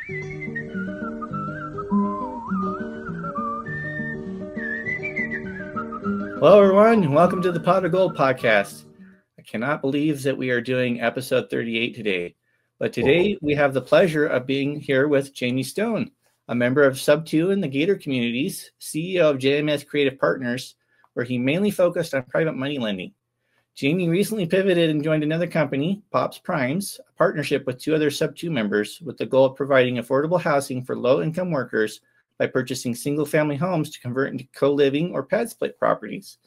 Hello, everyone, and welcome to the Pot of Gold podcast. I cannot believe that we are doing episode 38 today. But today we have the pleasure of being here with Jamie Stone, a member of SubTo and the Gator communities, CEO of JMS Creative Partners, where he mainly focused on private money lending. Jamie recently pivoted and joined another company, Pops Primes, a partnership with two other SubTo members with the goal of providing affordable housing for low-income workers by purchasing single-family homes to convert into co-living or pad split properties.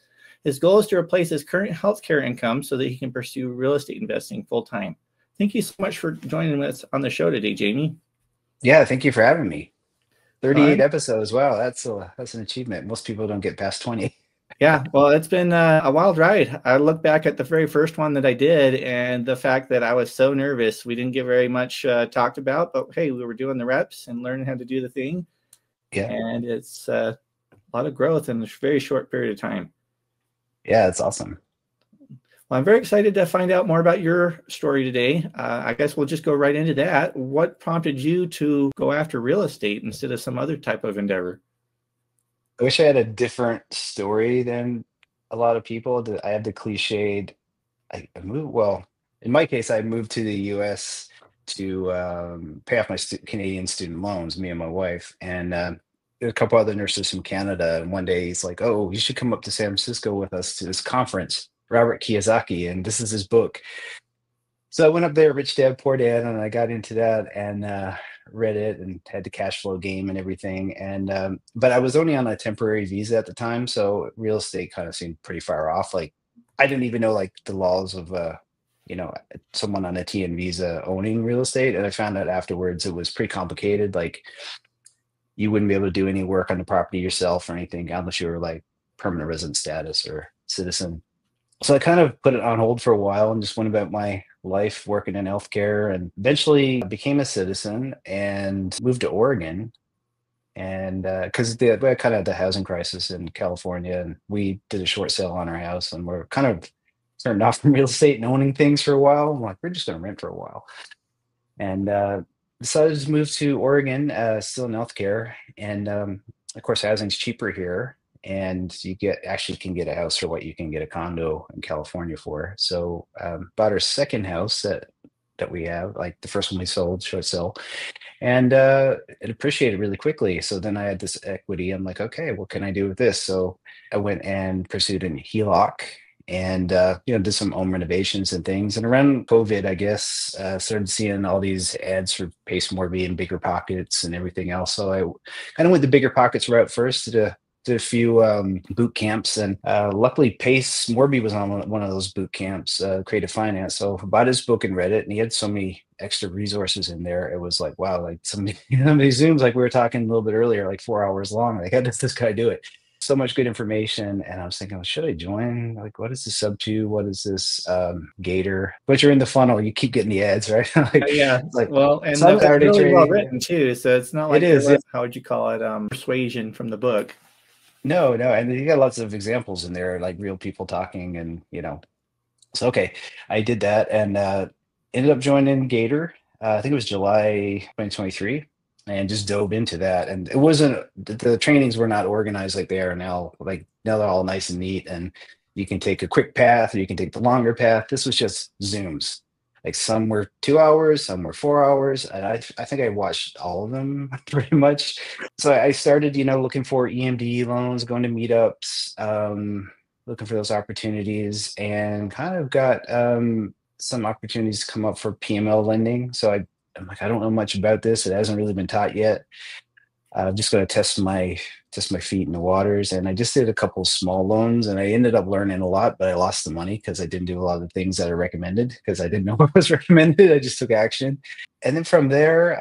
His goal is to replace his current healthcare income so that he can pursue real estate investing full-time. Thank you so much for joining us on the show today, Jamie. Yeah, thank you for having me. 38 episodes. Wow, that's an achievement. Most people don't get past 20. Yeah, well, it's been a wild ride. I look back at the very first one that I did and the fact that I was so nervous. We didn't get very much talked about, but hey, we were doing the reps and learning how to do the thing. Yeah. And it's a lot of growth in a very short period of time. Yeah, it's awesome. Well, I'm very excited to find out more about your story today. I guess we'll just go right into that. What prompted you to go after real estate instead of some other type of endeavor? I wish I had a different story than a lot of people. I had the cliched, I moved, well, in my case, I moved to the US to pay off my Canadian student loans, me and my wife. And there's a couple other nurses from Canada. And one day he's like, oh, you should come up to San Francisco with us to this conference, Robert Kiyosaki, and this is his book. So I went up there, Rich Dad, Poor Dad, and I got into that and read it and had the cash flow game and everything. And but I was only on a temporary visa at the time, so real estate kind of seemed pretty far off. Like I didn't even know like the laws of someone on a TN visa owning real estate, and I found out afterwards it was pretty complicated. Like you wouldn't be able to do any work on the property yourself or anything unless you were like permanent resident status or citizen. So I kind of put it on hold for a while and just went about my life working in healthcare, and eventually became a citizen and moved to Oregon. And because we had kind of the housing crisis in California, and we did a short sale on our house, and we're kind of turned off from real estate and owning things for a while. I'm like, we're just going to rent for a while. And decided to move to Oregon, still in healthcare. And of course, housing's cheaper here. And you can get a house for what you can get a condo in California for. So bought our second house that we have, like the first one we sold, short sale, and it appreciated really quickly. So then I had this equity. I'm like, okay, what can I do with this? So I went and pursued a HELOC and did some home renovations and things. And around COVID, I guess, started seeing all these ads for Pace Morby and Bigger Pockets and everything else. So I kind of went the Bigger Pockets route first to did a few boot camps, and luckily Pace Morby was on one of those boot camps, creative finance. So I bought his book and read it, and he had so many extra resources in there. It was like, wow, like some of these Zooms, like we were talking a little bit earlier, like 4 hours long. Like, how does this guy do it? So much good information. And I was thinking, well, should I join? Like, what is this SubTo? What is this Gator? But you're in the funnel, you keep getting the ads, right? Yeah. Like, well, and so it's really well written too. So it's not like how would you call it? Persuasion from the book. No, and you got lots of examples in there, like real people talking, and So okay, I did that and ended up joining Gator. I think it was July 2023, and just dove into that. And it wasn't the trainings were not organized like they are now. Like now they're all nice and neat, and you can take a quick path or you can take the longer path. This was just Zooms. Like some were 2 hours, some were 4 hours. And I think I watched all of them pretty much. So I started, looking for EMD loans, going to meetups, looking for those opportunities, and kind of got some opportunities come up for PML lending. So I'm like, I don't know much about this. It hasn't really been taught yet. I'm just going to test my feet in the waters. And I just did a couple small loans, and I ended up learning a lot, but I lost the money because I didn't do a lot of the things that I recommended because I didn't know what was recommended. I just took action. And then from there,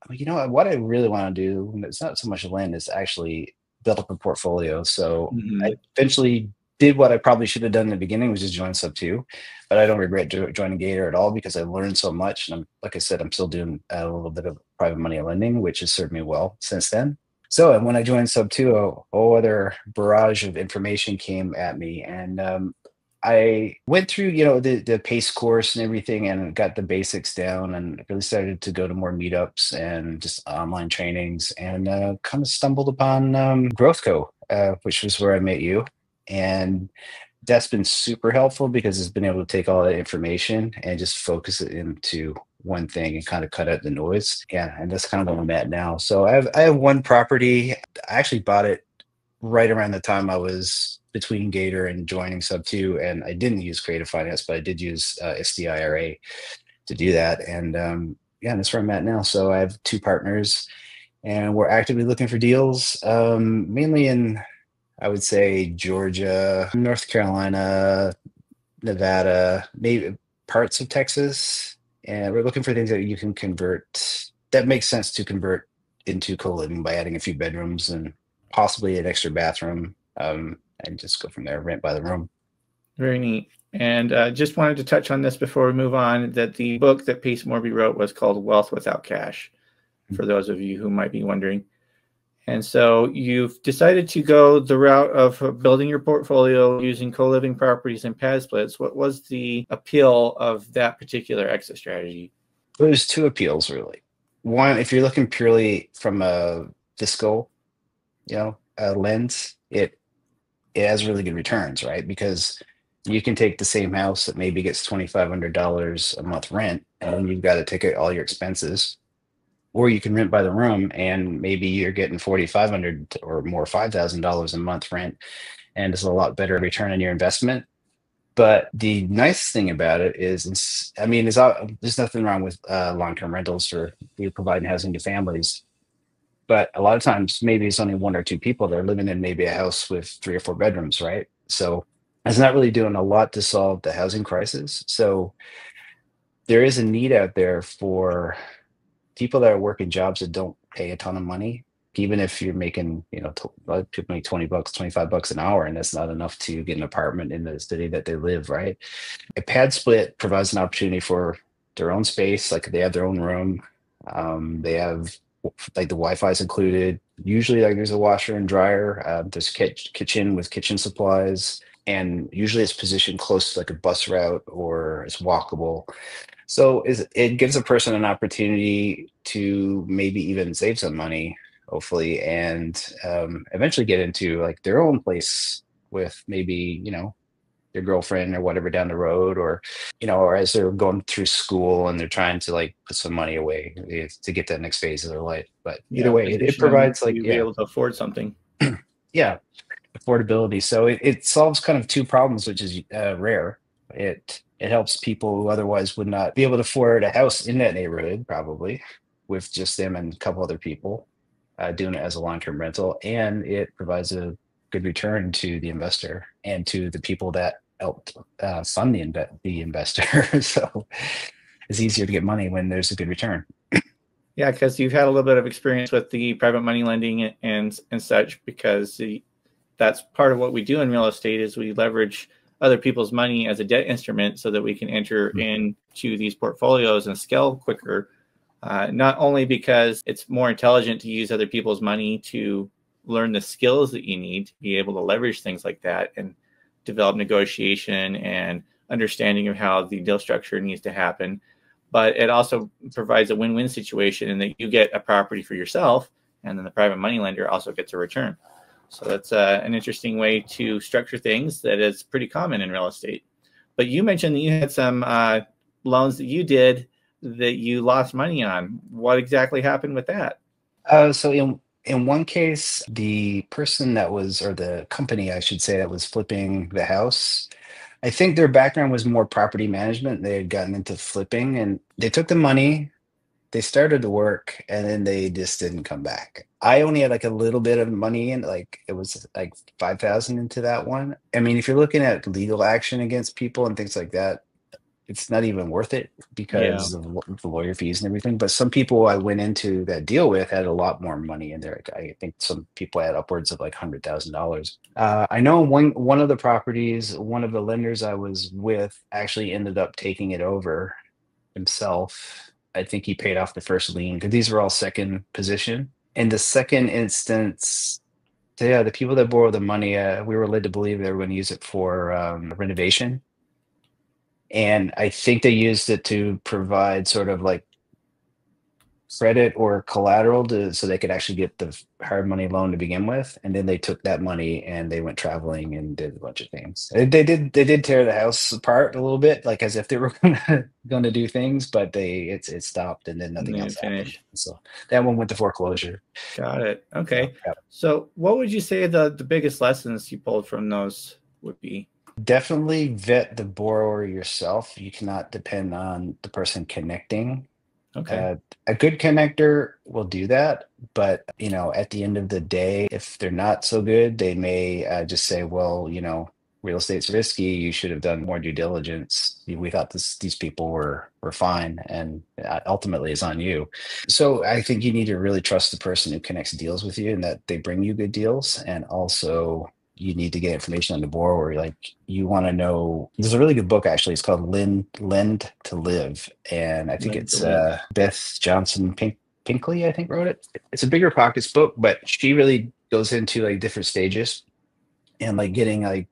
what I really want to do, it's not so much a lend, it's actually build up a portfolio. So I eventually did what I probably should have done in the beginning, was just join SubTo, but I don't regret joining Gator at all because I learned so much. And like I said, I'm still doing a little bit of private money lending, which has served me well since then. So when I joined SubTo, a whole other barrage of information came at me, and I went through, the PACE course and everything and got the basics down and really started to go to more meetups and just online trainings and kind of stumbled upon Growth Co, which was where I met you. And that's been super helpful because it's been able to take all that information and just focus it into one thing and kind of cut out the noise. Yeah, and that's kind of where I'm at now. So I have one property. I actually bought it right around the time I was between Gator and joining Sub2, and I didn't use creative finance, but I did use SDIRA to do that. And yeah, that's where I'm at now. So I have two partners, and we're actively looking for deals, mainly in, I would say, Georgia, North Carolina, Nevada, maybe parts of Texas. And we're looking for things that you can convert, that makes sense to convert into co-living by adding a few bedrooms and possibly an extra bathroom, and just go from there, rent by the room. Very neat. And just wanted to touch on this before we move on, that the book that Pace Morby wrote was called Wealth Without Cash, for those of you who might be wondering. And so you've decided to go the route of building your portfolio using co-living properties and pad splits. What was the appeal of that particular exit strategy? There's two appeals, really. One, if you're looking purely from a fiscal, lens, it has really good returns, right? Because you can take the same house that maybe gets $2,500 a month rent, and then you've got to take out all your expenses, or you can rent by the room, and maybe you're getting $4,500 or more, $5,000 a month rent, and it's a lot better return on your investment. But the nice thing about it is, there's nothing wrong with long-term rentals or you providing housing to families. But a lot of times, maybe it's only one or two people that are living in maybe a house with 3 or 4 bedrooms, right? So it's not really doing a lot to solve the housing crisis. So there is a need out there for people that are working jobs that don't pay a ton of money, even if you're making, people make $20, $25 an hour, and that's not enough to get an apartment in the city that they live, right? A pad split provides an opportunity for their own space, like they have their own room. They have, like, the Wi-Fi is included. Usually, like, there's a washer and dryer. There's kitchen with kitchen supplies, and usually it's positioned close to like a bus route or it's walkable. So it gives a person an opportunity to maybe even save some money, hopefully, and eventually get into like their own place with maybe, their girlfriend or whatever down the road, or as they're going through school and they're trying to like put some money away to get that next phase of their life. But either way, it provides like, be able to afford something. Yeah, affordability. So it solves kind of two problems, which is rare. It helps people who otherwise would not be able to afford a house in that neighborhood, probably, with just them and a couple other people doing it as a long-term rental. And it provides a good return to the investor and to the people that helped fund the investor. So it's easier to get money when there's a good return. Yeah, because you've had a little bit of experience with the private money lending and such, because that's part of what we do in real estate is we leverage other people's money as a debt instrument so that we can enter into these portfolios and scale quicker. Not only because it's more intelligent to use other people's money to learn the skills that you need to be able to leverage things like that and develop negotiation and understanding of how the deal structure needs to happen, but it also provides a win-win situation in that you get a property for yourself, and then the private money lender also gets a return. So that's an interesting way to structure things that is pretty common in real estate. But you mentioned that you had some loans that you did that you lost money on. What exactly happened with that? So in one case, the person that was, or the company, I should say, that was flipping the house, I think their background was more property management. They had gotten into flipping and they took the money, they started to work, and then they just didn't come back. I only had like a little bit of money in, like it was like 5,000 into that one. I mean, if you're looking at legal action against people and things like that, it's not even worth it because of the lawyer fees and everything. But some people I went into that deal with had a lot more money in there. I think some people had upwards of like $100,000. I know one of the properties, one of the lenders I was with actually ended up taking it over himself. I think he paid off the first lien because these were all second position. In the second instance, So yeah, the people that borrow the money, we were led to believe they were going to use it for renovation, and I think they used it to provide sort of like credit or collateral so they could actually get the hard money loan to begin with, and then they took that money and they went traveling and did a bunch of things. They did tear the house apart a little bit, like as if they were gonna do things, but it stopped and then And nothing then else happened. finish. So that one went to foreclosure. Got it. So Okay. yeah. So what would you say the biggest lessons you pulled from those would be? Definitely vet the borrower yourself. You cannot depend on the person connecting. Okay. Uh, a good connector will do that, but at the end of the day, if they're not so good, they may just say, "Well, real estate's risky. You should have done more due diligence. We thought these people were fine, and ultimately, it's on you." So I think you need to really trust the person who connects deals with you, and that they bring you good deals, and also you need to get information on the borrower. Like, you want to know. There's a really good book actually. It's called Lend to Live, and I think Learn to it's live. Beth Johnson Pinkley, I think, wrote it. It's a bigger pockets book, but she really goes into like different stages and like getting like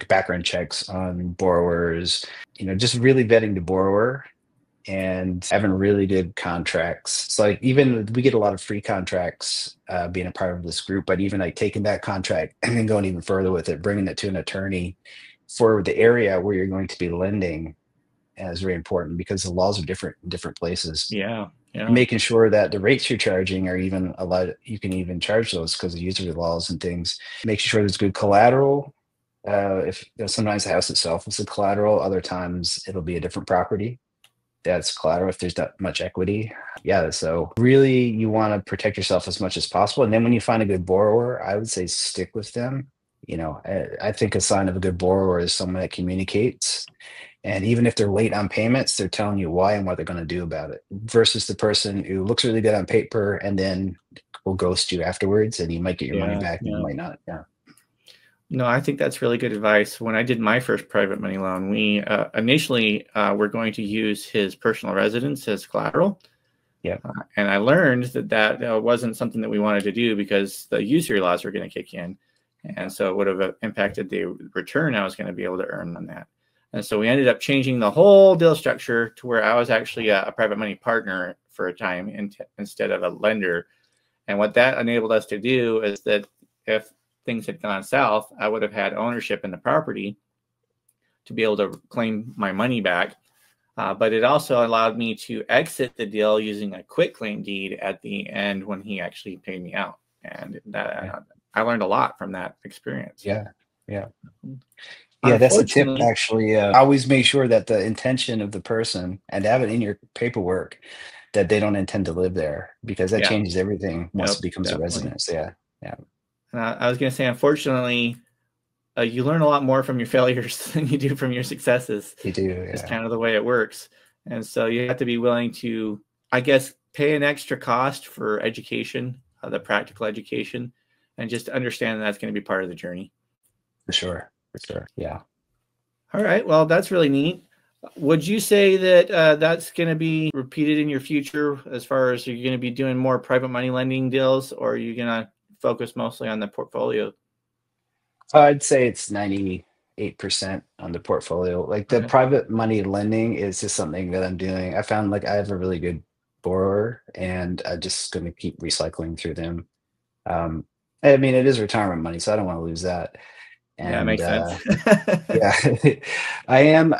background checks on borrowers. Just really vetting the borrower and having really good contracts. It's like, even we get a lot of free contracts being a part of this group, but even like taking that contract and then going even further with it, bringing it to an attorney for the area where you're going to be lending is very important, because the laws are different in different places. Yeah. And Yeah. making sure that the rates you're charging are even allowed, you can even charge those because of usury laws and things. Making sure there's good collateral. If sometimes the house itself is the collateral, other times it'll be a different property that's collateral if there's not much equity. Yeah, so really you want to protect yourself as much as possible. And then when you find a good borrower, I would say stick with them. I think a sign of a good borrower is someone that communicates. And even if they're late on payments, they're telling you why and what they're going to do about it, versus the person who looks really good on paper and then will ghost you afterwards, and you might get your money Yeah. back and you Yeah. might not. Yeah. No, I think that's really good advice. When I did my first private money loan, we initially were going to use his personal residence as collateral. Yeah. And I learned that wasn't something that we wanted to do because the usury laws were going to kick in. And so it would have impacted the return I was going to be able to earn on that. And so we ended up changing the whole deal structure to where I was actually a private money partner for a time instead of a lender. And what that enabled us to do is that if things had gone south, I would have had ownership in the property to be able to claim my money back. But it also allowed me to exit the deal using a quit claim deed at the end when he actually paid me out. And that I learned a lot from that experience. Yeah. Yeah. Yeah, that's a tip, Unfortunately, actually. Always make sure that the intention of the person, and have it in your paperwork, that they don't intend to live there, because that yeah, changes everything once yep, it becomes a definitely. residence. Yeah. Yeah. I was going to say, unfortunately, you learn a lot more from your failures than you do from your successes. You do. It's Yeah. kind of the way it works. And so you have to be willing to, I guess, pay an extra cost for education, the practical education, and just understand that that's going to be part of the journey. For sure. For sure. Yeah. All right. Well, that's really neat. Would you say that that's going to be repeated in your future, as far as you're going to be doing more private money lending deals, or are you going to focus mostly on the portfolio? I'd say it's 98% on the portfolio. Like, the Okay. private money lending is just something that I'm doing. I found like I have a really good borrower, and I'm just going to keep recycling through them. Um, I mean, it is retirement money, so I don't want to lose that. Yeah, it And makes sense. yeah, I am.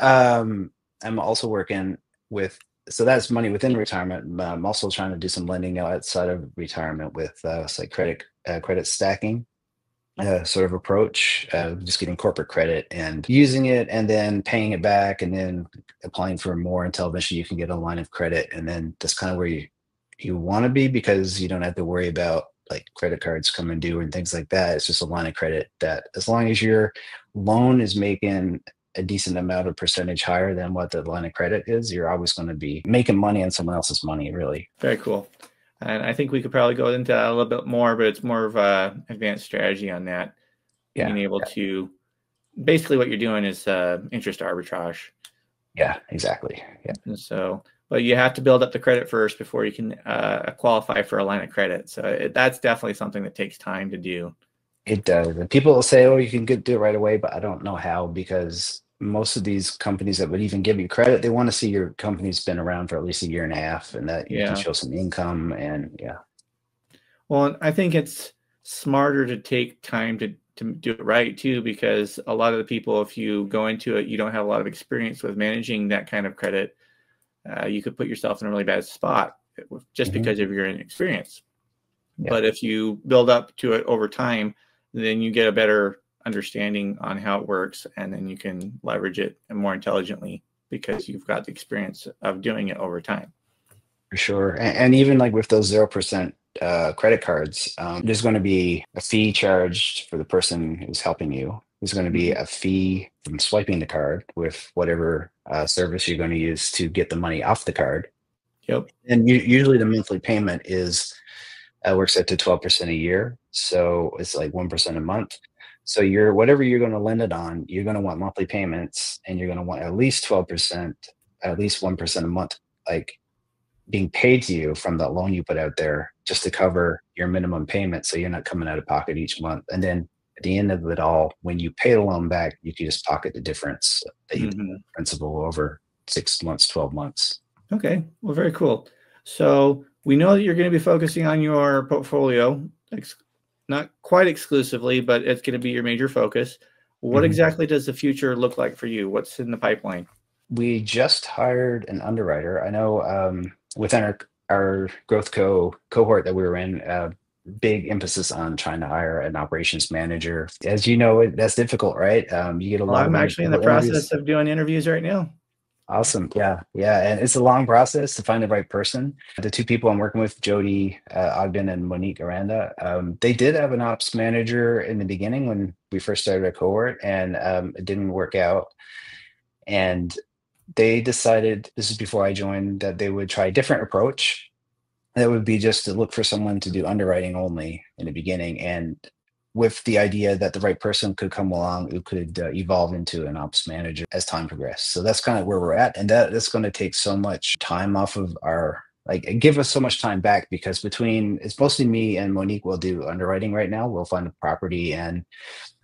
I'm also working with, so that's money within retirement. I'm also trying to do some lending now outside of retirement with it's like credit stacking sort of approach, just getting corporate credit and using it and then paying it back and then applying for more until eventually you can get a line of credit. And then that's kind of where you want to be, because you don't have to worry about like credit cards coming due and things like that. It's just a line of credit that, as long as your loan is making a decent amount of percentage higher than what the line of credit is, you're always going to be making money on someone else's money, really. Very cool. And I think we could probably go into that a little bit more, but it's more of a advanced strategy on that. Yeah. Being able to, basically what you're doing is interest arbitrage. Yeah, exactly. Yeah. And so, but you have to build up the credit first before you can qualify for a line of credit. So that's definitely something that takes time to do. It does. And people will say, "Oh, you can do it right away," but I don't know how because most of these companies that would even give you credit, they want to see your company's been around for at least a year and a half and that you can Yeah. show some income and yeah. Well, I think it's smarter to take time to do it right too, because a lot of the people, if you go into it, you don't have a lot of experience with managing that kind of credit. You could put yourself in a really bad spot just Mhm. because of your inexperience. Yeah, But if you build up to it over time, then you get a better understanding on how it works, and then you can leverage it more intelligently because you've got the experience of doing it over time. for sure. And even like with those 0% credit cards, there's going to be a fee charged for the person who's helping you. There's going to be Mhm. a fee from swiping the card with whatever service you're going to use to get the money off the card. Yep. And usually the monthly payment is works out to 12% a year. So it's like 1% a month. So you're whatever you're going to lend it on, you're going to want monthly payments and you're going to want at least 12%, at least 1% a month, like being paid to you from that loan you put out there just to cover your minimum payment. So you're not coming out of pocket each month. And then at the end of it all, when you pay the loan back, you can just pocket the difference that you put Hmm. principal over 6 months, 12 months. Okay. Well, very cool. So we know that you're going to be focusing on your portfolio, not quite exclusively, but it's going to be your major focus. What Mhm. exactly does the future look like for you? What's in the pipeline? We just hired an underwriter. I know within our growth cohort that we were in, big emphasis on trying to hire an operations manager. As you know, that's difficult, right? You get a Well, lot of I'm other actually in the people interviews. process of doing interviews right now. Awesome. Yeah. Yeah. And it's a long process to find the right person. The two people I'm working with, Jody Ogden and Monique Aranda, they did have an ops manager in the beginning when we first started a cohort and it didn't work out. And they decided, this is before I joined, that they would try a different approach. That would be just to look for someone to do underwriting only in the beginning. And with the idea that the right person could come along who could evolve into an ops manager as time progressed. So that's kind of where we're at. And that's going to take so much time off of our, like, give us so much time back because between, it's mostly me and Monique will do underwriting right now. We'll find a property and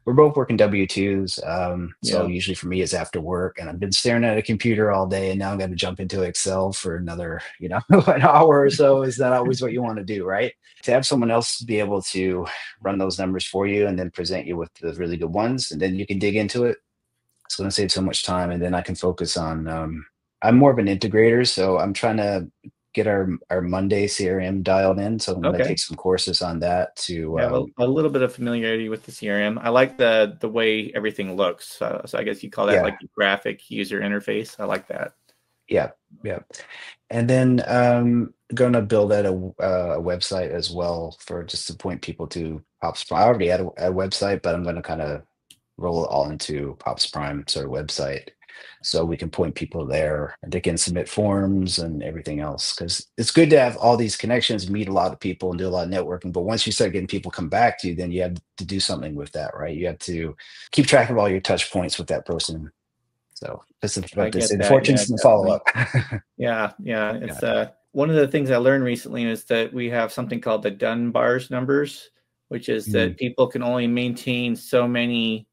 we're both working W-2s. So Yeah. usually for me it's after work and I've been staring at a computer all day and now I'm going to jump into Excel for another, an hour or so. Is not always what you want to do, right? To have someone else be able to run those numbers for you and then present you with the really good ones and then you can dig into it. It's going to save so much time. And then I can focus on, I'm more of an integrator. So I'm trying to get our Monday CRM dialed in. So I'm going to Okay. take some courses on that to, I have a little bit of familiarity with the CRM. I like the way everything looks. So I guess you call that yeah. like the graphic user interface. I like that. Yeah, yeah. And then gonna build out a website as well for just to point people to Pops Prime. I already had a website, but I'm gonna kind of roll it all into Pops Prime sort of website, so we can point people there and they can submit forms and everything else. Because it's good to have all these connections, meet a lot of people, and do a lot of networking. But once you start getting people come back to you, then you have to do something with that, right? You have to keep track of all your touch points with that person. So this is I what they get say. The that. Yeah, fortune's in the follow definitely. up. Yeah, yeah. Yeah. It's one of the things I learned recently is that we have something called the Dunbar's numbers, which is Mm, that people can only maintain so many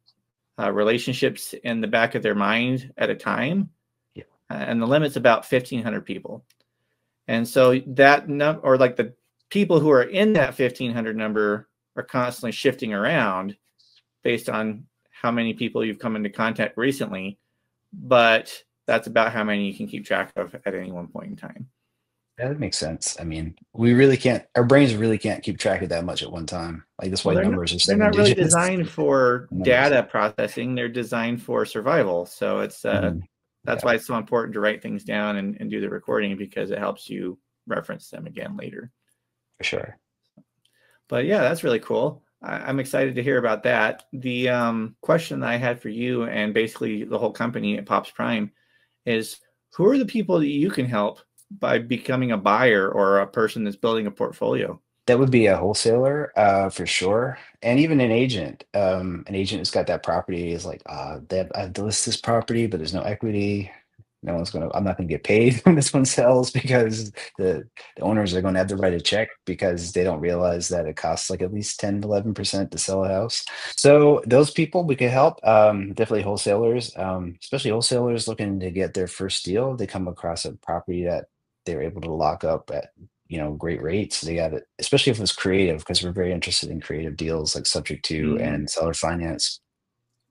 relationships in the back of their mind at a time, yeah. and the limit's about 1,500 people. And so that number, or like the people who are in that 1,500 number, are constantly shifting around based on how many people you've come into contact recently. But that's about how many you can keep track of at any one point in time. Yeah, that makes sense. I mean, we really can't, our brains really can't keep track of that much at one time. Like that's Well, why numbers are they're seven not really digits. designed for Numbers. data processing. They're designed for survival. So it's Mhm. that's Yeah, why it's so important to write things down and do the recording, because it helps you reference them again later. for sure. But yeah, that's really cool. I'm excited to hear about that. The question that I had for you and basically the whole company at Pops Prime is, who are the people that you can help by becoming a buyer or a person that's building a portfolio? That would be a wholesaler, for sure. And even an agent. An agent who's got that property is like, I have to list this property, but there's no equity. I'm not gonna get paid when this one sells because the owners are going to have to write a check because they don't realize that it costs like at least 10-11% to sell a house. So those people we could help. Definitely wholesalers, especially wholesalers looking to get their first deal. They come across a property that they're able to lock up at great rates. They got it, especially if it's creative, because we're very interested in creative deals like subject to and seller finance.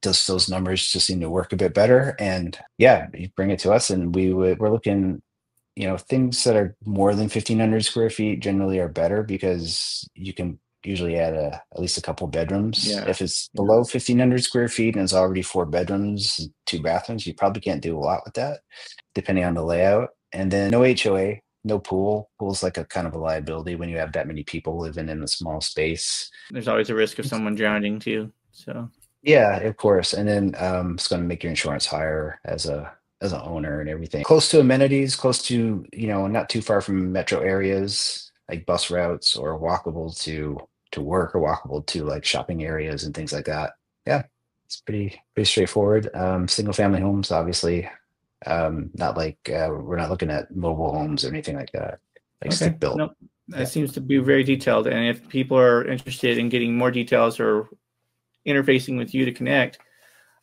Just those numbers just seem to work a bit better. And yeah, you bring it to us and we're looking, things that are more than 1,500 square feet generally are better because you can usually add at least a couple bedrooms. Yeah. If it's below 1,500 square feet and it's already 4 bedrooms, 2 bathrooms, you probably can't do a lot with that, depending on the layout. And then no HOA, no pool. Pool's like a kind of a liability when you have that many people living in a small space. There's always a risk of someone drowning too. So yeah, of course. And then it's going to make your insurance higher as an owner and everything. Close to amenities, close to, not too far from metro areas like bus routes, or walkable to work, or walkable to like shopping areas and things like that. Yeah, it's pretty straightforward. Single family homes, obviously. Not like we're not looking at mobile homes or anything like that, like stick built. Nope. That seems to be very detailed. And if people are interested in getting more details or interfacing with you to connect,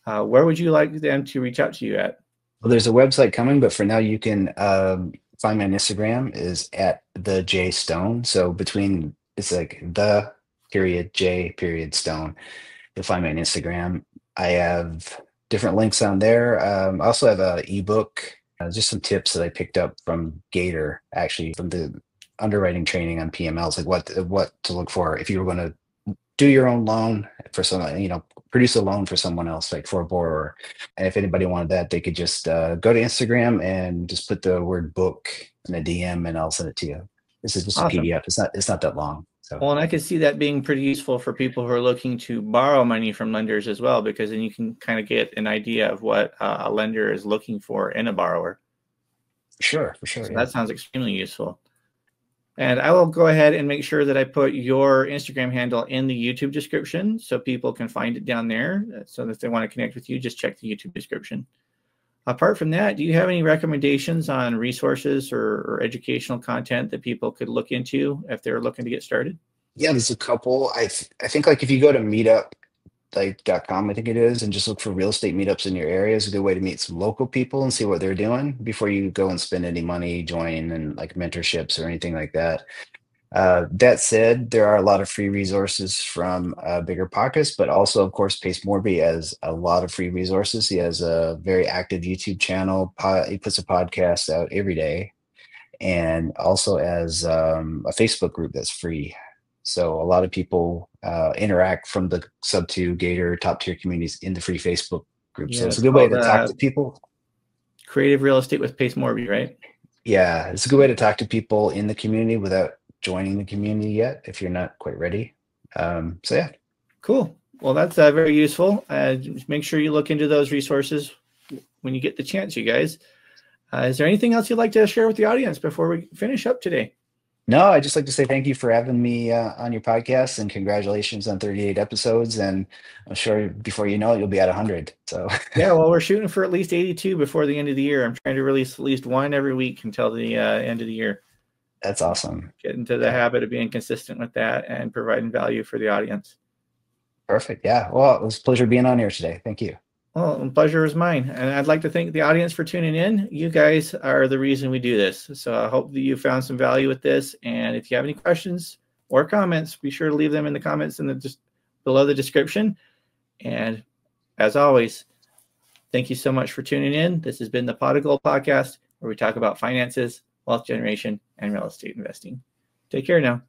where would you like them to reach out to you at? Well, there's a website coming, but for now you can find me on Instagram is at the J Stone. So it's like the J Stone. You'll find me on Instagram. I have different links on there. I also have an ebook, just some tips that I picked up from Gator, actually from the underwriting training on PMLs, like what to look for if you were going to do your own loan for someone, produce a loan for someone else, like for a borrower. And if anybody wanted that, they could just go to Instagram and just put the word book in a DM and I'll send it to you. This is just Awesome. a PDF. It's not that long. So. Well, and I could see that being pretty useful for people who are looking to borrow money from lenders as well, because then you can kind of get an idea of what a lender is looking for in a borrower. Sure, for sure. So yeah. That sounds extremely useful. And I will go ahead and make sure that I put your Instagram handle in the YouTube description so people can find it down there. So that if they want to connect with you, just check the YouTube description. Apart from that, do you have any recommendations on resources or educational content that people could look into if they're looking to get started? Yeah, there's a couple. I think like if you go to meetup.com, I think it is, and just look for real estate meetups in your area is a good way to meet some local people and see what they're doing before you go and spend any money, join and like mentorships or anything like that. That said, there are a lot of free resources from Bigger Pockets, but also, of course, Pace Morby has a lot of free resources. He has a very active YouTube channel. He puts a podcast out every day, and also has a Facebook group that's free. So a lot of people interact from the Sub2, Gator, top tier communities in the free Facebook group. Yeah, so it's a good way to talk to people. Creative Real Estate with Pace Morby, right? Yeah, it's a good way to talk to people in the community without joining the community yet if you're not quite ready. So yeah. Cool. Well, that's very useful. Just make sure you look into those resources when you get the chance, you guys. Is there anything else you'd like to share with the audience before we finish up today? No, I'd just like to say thank you for having me on your podcast, and congratulations on 38 episodes. And I'm sure before you know it, you'll be at 100. So yeah, well, we're shooting for at least 82 before the end of the year. I'm trying to release at least one every week until the end of the year. That's awesome. Get into the habit of being consistent with that and providing value for the audience. Perfect. Yeah. Well, it was a pleasure being on here today. Thank you. Well, the pleasure is mine. And I'd like to thank the audience for tuning in. You guys are the reason we do this. So I hope that you found some value with this. And if you have any questions or comments, be sure to leave them in the comments just below the description. And as always, thank you so much for tuning in. This has been the Pot of Gold podcast, where we talk about finances, wealth generation, and real estate investing. Take care now.